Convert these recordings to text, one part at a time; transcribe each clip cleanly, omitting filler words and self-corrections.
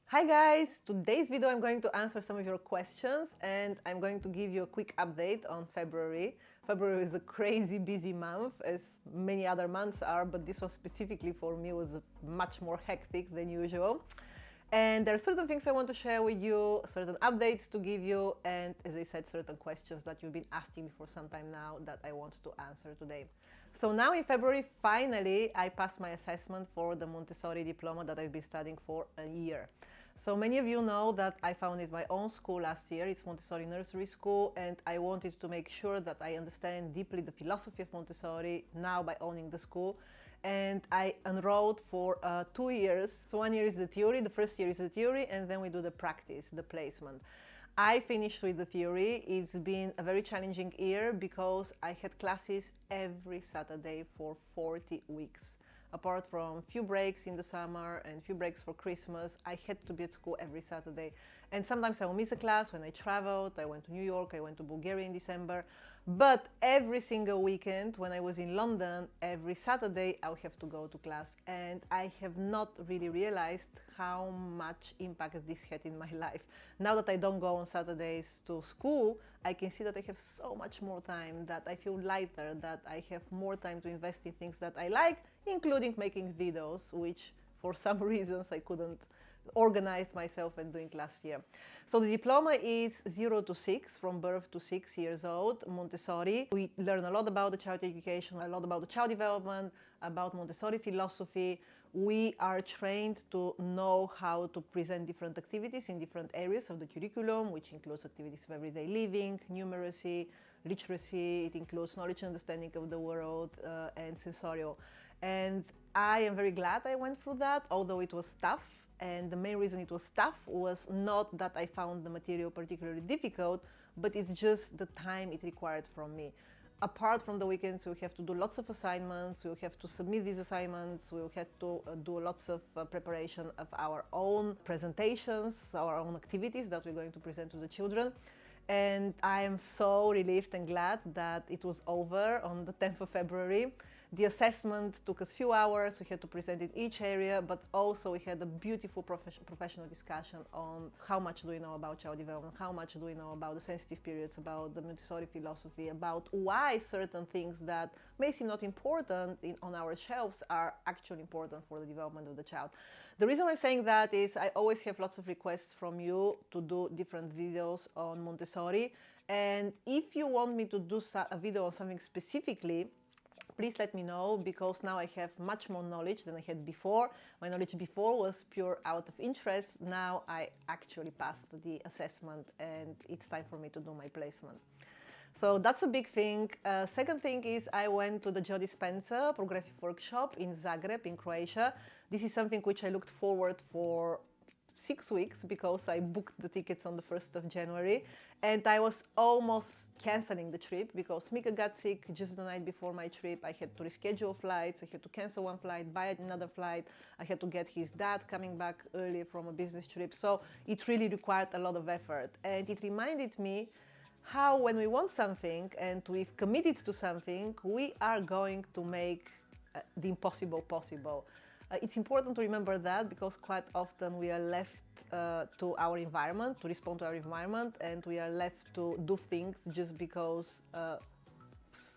Hi guys! Today's video I'm going to answer some of your questions and I'm going to give you a quick update on February. February is a crazy busy month as many other months are, but this one specifically for me was much more hectic than usual. And there are certain things I want to share with you, certain updates to give you, and as I said, certain questions that you've been asking me for some time now that I want to answer today. So now in February, finally, I passed my assessment for the Montessori Diploma that I've been studying for a year. So many of you know that I founded my own school last year. It's Montessori Nursery School, and I wanted to make sure that I understand deeply the philosophy of Montessori now by owning the school. And I enrolled for 2 years. So 1 year is the theory, the first year is the theory, and then we do the practice, the placement. I finished with the theory. It's been a very challenging year because I had classes every Saturday for 40 weeks. Apart from few breaks in the summer and few breaks for Christmas, I had to be at school every Saturday. And sometimes I will miss a class when I traveled. I went to New York, I went to Bulgaria in December. But every single weekend when I was in London, every Saturday I would have to go to class. And I have not really realized how much impact this had in my life. Now that I don't go on Saturdays to school, I can see that I have so much more time, that I feel lighter, that I have more time to invest in things that I like, including making videos, which for some reasons I couldn't organize myself and doing last year. So the diploma is 0 to 6, from birth to 6 years old, Montessori. We learn a lot about the child education, a lot about the child development, about Montessori philosophy. We are trained to know how to present different activities in different areas of the curriculum, which includes activities of everyday living, numeracy, literacy. It includes knowledge and understanding of the world and sensorial. And I am very glad I went through that, although it was tough. And the main reason it was tough was not that I found the material particularly difficult, but it's just the time it required from me. Apart from the weekends, we'll have to do lots of assignments, we'll have to submit these assignments, we'll have to do lots of preparation of our own presentations, our own activities that we're going to present to the children. And I am so relieved and glad that it was over on the 10th of February. The assessment took us a few hours. We had to present in each area, but also we had a beautiful professional discussion on how much do we know about child development, how much do we know about the sensitive periods, about the Montessori philosophy, about why certain things that may seem not important on our shelves are actually important for the development of the child. The reason I'm saying that is I always have lots of requests from you to do different videos on Montessori. And if you want me to do a video on something specifically, please let me know, because now I have much more knowledge than I had before. My knowledge before was pure out of interest. Now I actually passed the assessment and it's time for me to do my placement. So that's a big thing. Second thing is I went to the Joe Dispenza progressive workshop in Zagreb in Croatia. This is something which I looked forward for 6 weeks because I booked the tickets on the 1st of January and I was almost cancelling the trip because Mika got sick just the night before my trip. I had to reschedule flights, I had to cancel one flight, buy another flight, I had to get his dad coming back early from a business trip. So it really required a lot of effort, and it reminded me how when we want something and we've committed to something, we are going to make the impossible possible. It's important to remember that because quite often we are left to our environment, to respond to our environment, and we are left to do things just because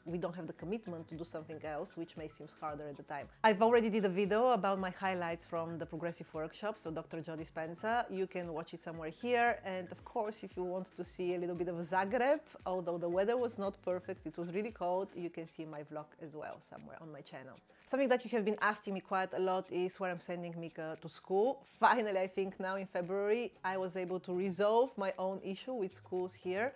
we don't have the commitment to do something else, which may seem harder at the time. I've already did a video about my highlights from the progressive workshop, so Dr. Joe Dispenza. You can watch it somewhere here. And of course, if you want to see a little bit of Zagreb, although the weather was not perfect, it was really cold, you can see my vlog as well somewhere on my channel. Something that you have been asking me quite a lot is where I'm sending Mika to school. Finally, I think now in February, I was able to resolve my own issue with schools here.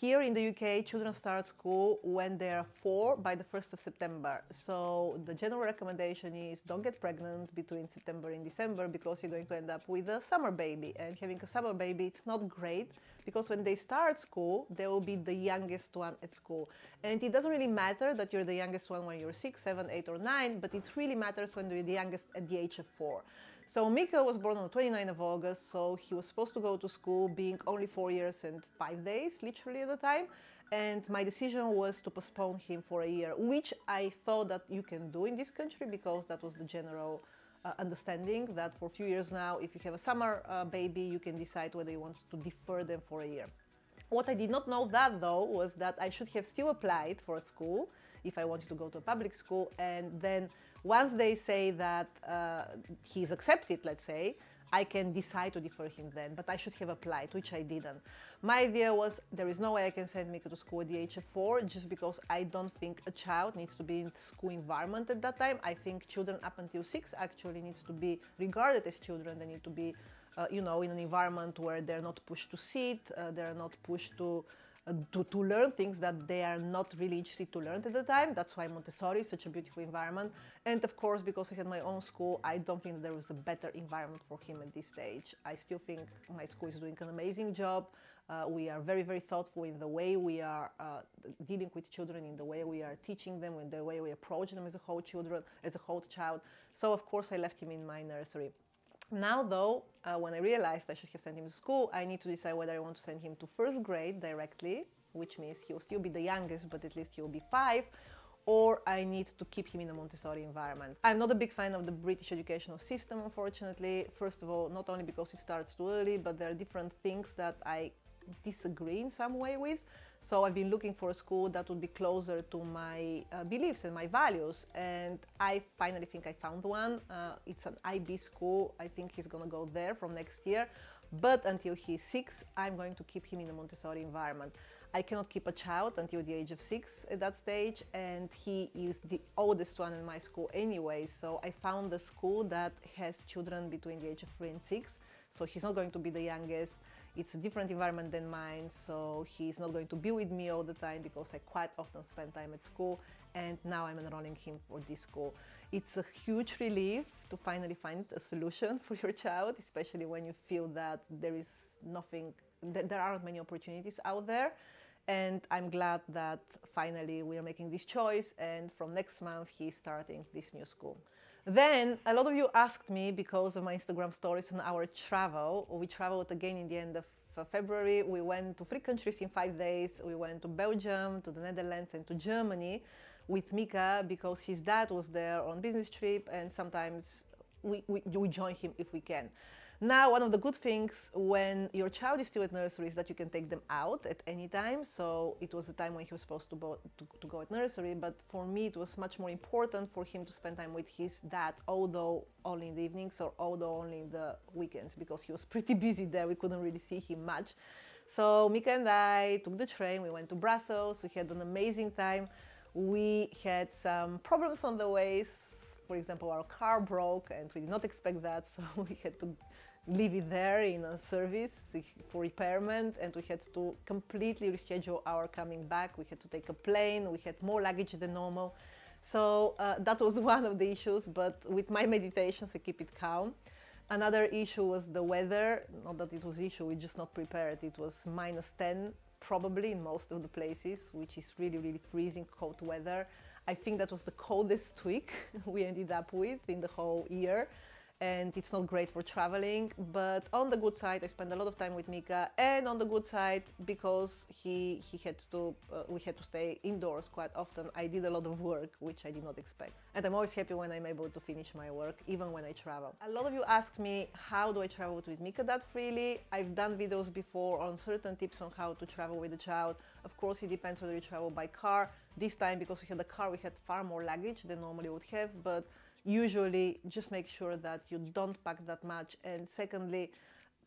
Here in the UK, children start school when they are 4 by the 1st of September. So the general recommendation is don't get pregnant between September and December because you're going to end up with a summer baby. And having a summer baby, it's not great because when they start school, they will be the youngest one at school. And it doesn't really matter that you're the youngest one when you're 6, 7, 8 or 9, but it really matters when you're the youngest at the age of 4. So Mika was born on the 29th of August, so he was supposed to go to school being only 4 years and 5 days, literally at the time. And my decision was to postpone him for a year, which I thought that you can do in this country because that was the general understanding that for a few years now, if you have a summer baby, you can decide whether you want to defer them for a year. What I did not know that though was that I should have still applied for a school if I wanted to go to a public school, and then once they say that he's accepted, let's say, I can decide to defer him then, but I should have applied, which I didn't. My idea was there is no way I can send Mika to school at the age of 4, just because I don't think a child needs to be in the school environment at that time. I think children up until 6 actually needs to be regarded as children. They need to be, in an environment where they're not pushed to sit, they're not pushed to learn things that they are not really interested to learn at the time. That's why Montessori is such a beautiful environment. And of course, because I had my own school, I don't think there was a better environment for him at this stage. I still think my school is doing an amazing job. We are very, very thoughtful in the way we are dealing with children, in the way we are teaching them, in the way we approach them as a whole child. So of course I left him in my nursery. Now though, when I realized I should have sent him to school, I need to decide whether I want to send him to first grade directly, which means he will still be the youngest, but at least he will be 5, or I need to keep him in a Montessori environment. I'm not a big fan of the British educational system, unfortunately. First of all, not only because it starts too early, but there are different things that I disagree in some way with. So I've been looking for a school that would be closer to my beliefs and my values, and I finally think I found one. It's an IB school. I think he's gonna go there from next year, but until he's 6, I'm going to keep him in a Montessori environment. I cannot keep a child until the age of 6 at that stage, and he is the oldest one in my school anyway, so I found a school that has children between the age of 3 and 6, so he's not going to be the youngest. It's a different environment than mine, so he's not going to be with me all the time because I quite often spend time at school, and now I'm enrolling him for this school. It's a huge relief to finally find a solution for your child, especially when you feel that there aren't many opportunities out there. And I'm glad that finally we are making this choice, and from next month he's starting this new school. Then a lot of you asked me, because of my Instagram stories, on our travel. We traveled again in the end of February. We went to 3 countries in 5 days. We went to Belgium, to the Netherlands, and to Germany with Mika, because his dad was there on business trip, and sometimes we join him if we can. Now, one of the good things when your child is still at nursery is that you can take them out at any time. So it was the time when he was supposed to go at nursery, but for me it was much more important for him to spend time with his dad, although only in the evenings or although only in the weekends, because he was pretty busy there. We couldn't really see him much. So Mika and I took the train, we went to Brussels, we had an amazing time. We had some problems on the way. For example, our car broke and we did not expect that, so we had to leave it there in a service for repairment, and we had to completely reschedule our coming back. We had to take a plane, we had more luggage than normal. So that was one of the issues, but with my meditations I keep it calm. Another issue was the weather. Not that it was an issue, we just not prepared. It was -10 probably in most of the places, which is really, really freezing cold weather. I think that was the coldest week we ended up with in the whole year. And it's not great for traveling, but on the good side, I spent a lot of time with Mika, and on the good side, because we had to stay indoors quite often, I did a lot of work, which I did not expect. And I'm always happy when I'm able to finish my work, even when I travel. A lot of you asked me, how do I travel with Mika that freely? I've done videos before on certain tips on how to travel with a child. Of course, it depends whether you travel by car. This time, because we had a car, we had far more luggage than normally would have, but usually just make sure that you don't pack that much. And secondly,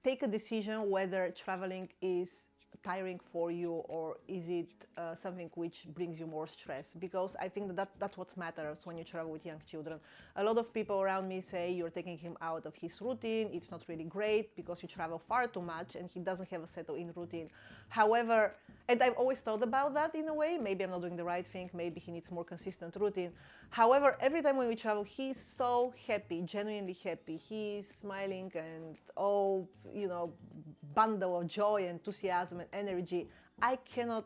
take a decision whether traveling is tiring for you, or is it something which brings you more stress, because I think that's what matters when you travel with young children. A lot of people around me say you're taking him out of his routine, it's not really great because you travel far too much and he doesn't have a settled-in routine. However, and I've always thought about that in a way, maybe I'm not doing the right thing, maybe he needs more consistent routine. However, every time when we travel, he's so happy, genuinely happy. He's smiling and bundle of joy, enthusiasm and energy. I cannot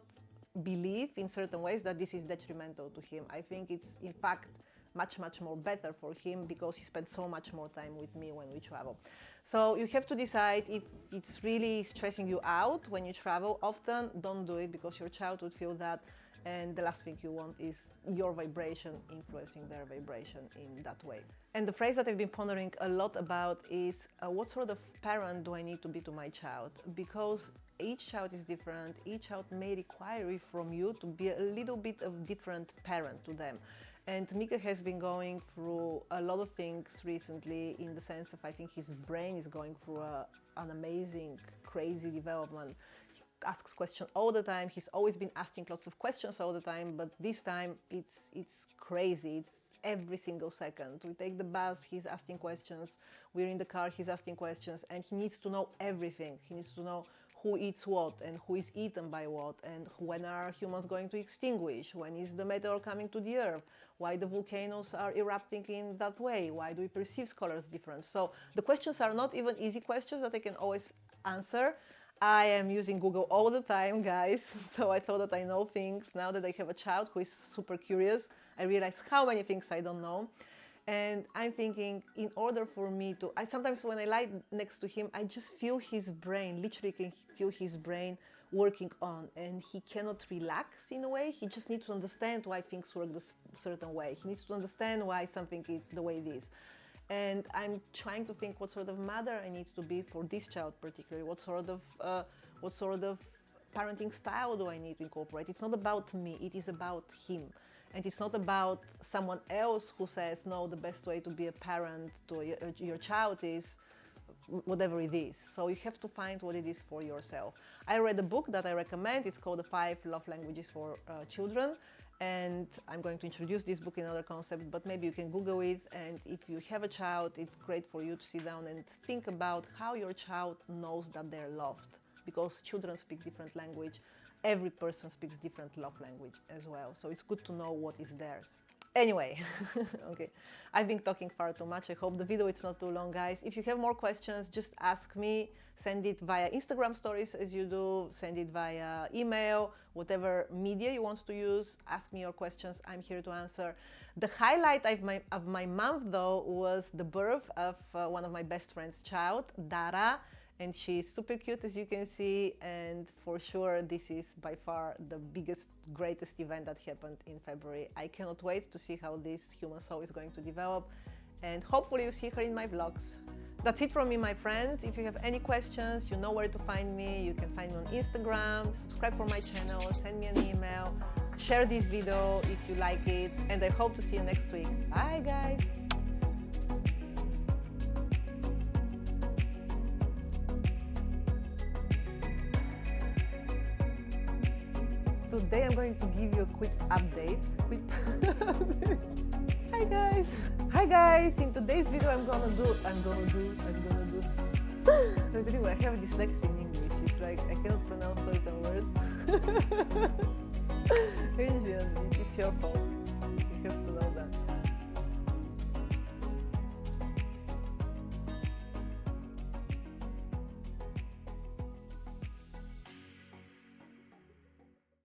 believe in certain ways that this is detrimental to him. I think it's in fact much more better for him, because he spends so much more time with me when we travel. So you have to decide if it's really stressing you out when you travel often. Don't do it, because your child would feel that And the last thing you want is your vibration influencing their vibration in that way. And the phrase that I've been pondering a lot about is what sort of parent do I need to be to my child? Because each child is different, each child may require it from you to be a little bit of different parent to them. And Mika has been going through a lot of things recently, in the sense of I think his brain is going through an amazing, crazy development. He asks questions all the time. He's always been asking lots of questions all the time, but this time it's crazy. It's every single second. We take the bus, he's asking questions. We're in the car, he's asking questions, and he needs to know everything. He needs to know who eats what and who is eaten by what, and when are humans going to extinguish, when is the meteor coming to the earth, why the volcanoes are erupting in that way, why do we perceive colors different. So the questions are not even easy questions that I can always answer. I am using Google all the time, guys, so I thought that I know things. Now that I have a child who is super curious, I realize how many things I don't know. And I'm thinking, in order for me to, sometimes when I lie next to him, I just feel his brain, literally can feel his brain working on, and he cannot relax in a way. He just needs to understand why things work this certain way. He needs to understand why something is the way it is. And I'm trying to think what sort of mother I need to be for this child particularly. What sort of parenting style do I need to incorporate? It's not about me, it is about him. And it's not about someone else who says, no, the best way to be a parent to your child is whatever it is. So you have to find what it is for yourself. I read a book that I recommend. It's called The 5 Love Languages for Children. And I'm going to introduce this book in another concept, but maybe you can Google it. And if you have a child, it's great for you to sit down and think about how your child knows that they're loved. Because children speak different language. Every person speaks different love language as well. So it's good to know what is theirs. Anyway, okay, I've been talking far too much. I hope the video is not too long, guys. If you have more questions, just ask me. Send it via Instagram stories as you do. Send it via email, whatever media you want to use. Ask me your questions. I'm here to answer. The highlight of my month, though, was the birth of one of my best friend's child, Dara. And she's super cute, as you can see, and for sure this is by far the biggest, greatest event that happened in February. I cannot wait to see how this human soul is going to develop, and hopefully you see her in my vlogs. That's it from me, my friends. If you have any questions, you know where to find me. You can find me on Instagram, subscribe for my channel, send me an email, share this video if you like it, and I hope to see you next week. Bye, guys! Today I'm going to give you a quick update. Hi guys! Hi guys! In today's video I'm gonna do. I have dyslexia in English. It's like I cannot pronounce certain words. It's your fault.